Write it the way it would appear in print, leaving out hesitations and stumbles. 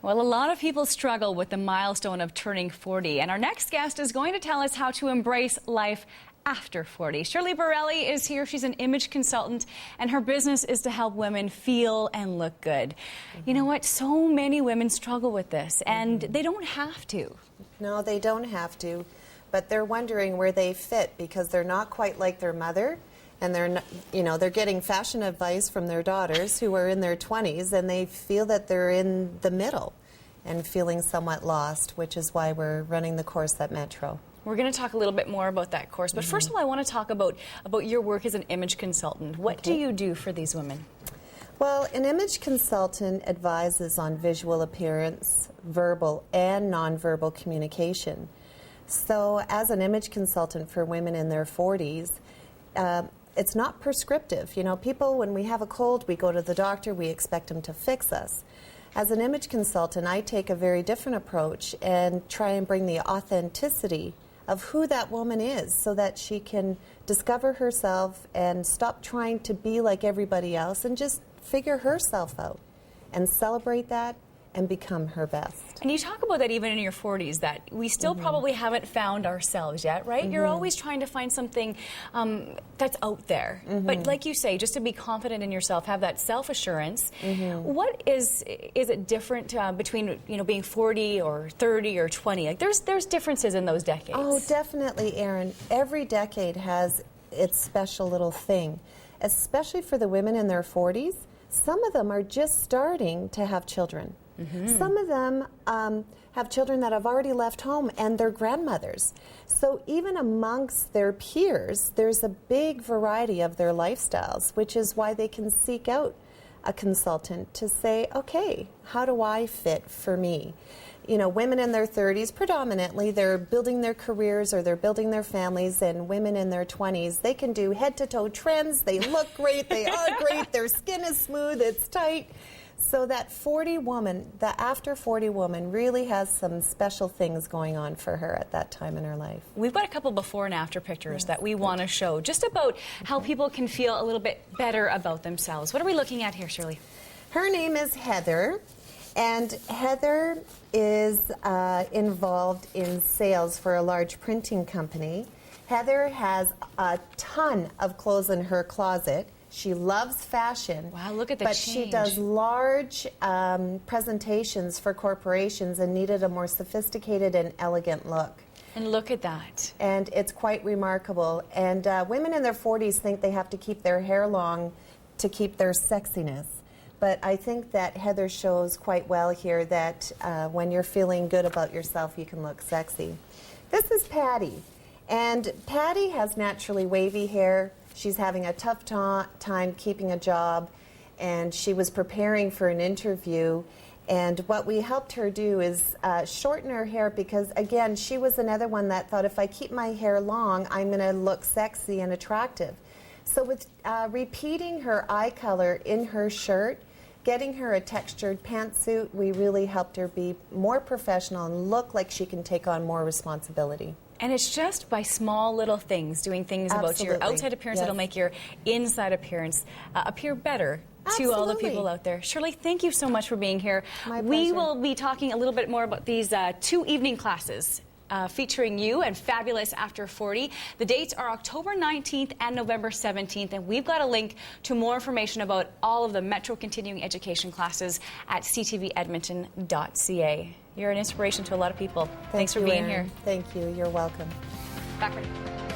Well, a lot of people struggle with the milestone of turning 40, and our next guest is going to tell us how to embrace life after 40. ShirleyBorrelli is here. She's an image consultant, and her business is to help women feel and look good. You know what? So many women struggle with this, and they don't have to. No, they don't have to, but they're wondering where they fit because they're not quite like their mother. And they're getting fashion advice from their daughters who are in their 20s, and they feel that they're in the middle and feeling somewhat lost, which is why we're running the course at Metro. We're going to talk a little bit more about that course, but first of all, I want to talk about your work as an image consultant. What do you do for these women? Well, an image consultant advises on visual appearance, verbal and nonverbal communication. So as an image consultant for women in their 40s, it's not prescriptive. You know, people, when we have a cold, we go to the doctor, we expect them to fix us. As an image consultant, I take a very different approach and try and bring the authenticity of who that woman is so that she can discover herself and stop trying to be like everybody else and just figure herself out and celebrate that and become her best. And you talk about that even in your 40s, that we still probably haven't found ourselves yet, right? You're always trying to find something that's out there. But like you say, just to be confident in yourself, have that self-assurance. What is it different between, you know, being 40 or 30 or 20? Like there's differences in those decades. Oh, definitely, Erin. Every decade has its special little thing, especially for the women in their 40s. Some of them are just starting to have children. Some of them have children that have already left home and they're grandmothers. So even amongst their peers, there's a big variety of their lifestyles, which is why they can seek out a consultant to say, okay, how do I fit for me? You know, women in their 30s, predominantly, they're building their careers or they're building their families, and women in their 20s, they can do head-to-toe trends, they look great, they are great, their skin is smooth, it's tight. So that 40 woman, the after 40 woman, really has some special things going on for her at that time in her life. We've got a couple before and after pictures that we want to show, just about how people can feel a little bit better about themselves. What are we looking at here, Shirley? Her name is Heather, and Heather is involved in sales for a large printing company. Heather has a ton of clothes in her closet. She loves fashion. Wow, look at the But change. she does large presentations for corporations and needed a more sophisticated and elegant look. And look at that. And it's quite remarkable. And women in their 40s think they have to keep their hair long to keep their sexiness. But I think that Heather shows quite well here that when you're feeling good about yourself, you can look sexy. This is Patty. And Patty has naturally wavy hair. She's having a tough time keeping a job, and she was preparing for an interview. And what we helped her do is shorten her hair because, again, she was another one that thought, if I keep my hair long, I'm going to look sexy and attractive. So with repeating her eye color in her shirt, getting her a textured pantsuit, we really helped her be more professional and look like she can take on more responsibility. And it's just by small little things, doing things about your outside appearance that'll make your inside appearance appear better to all the people out there. Shirley, thank you so much for being here. My pleasure. We will be talking a little bit more about these 2 evening classes featuring you and Fabulous After 40. The dates are October 19th and November 17th, and we've got a link to more information about all of the Metro Continuing Education classes at CTV Interview.avi. You're an inspiration to a lot of people. Thanks for being here. Thank you. You're welcome. Back right.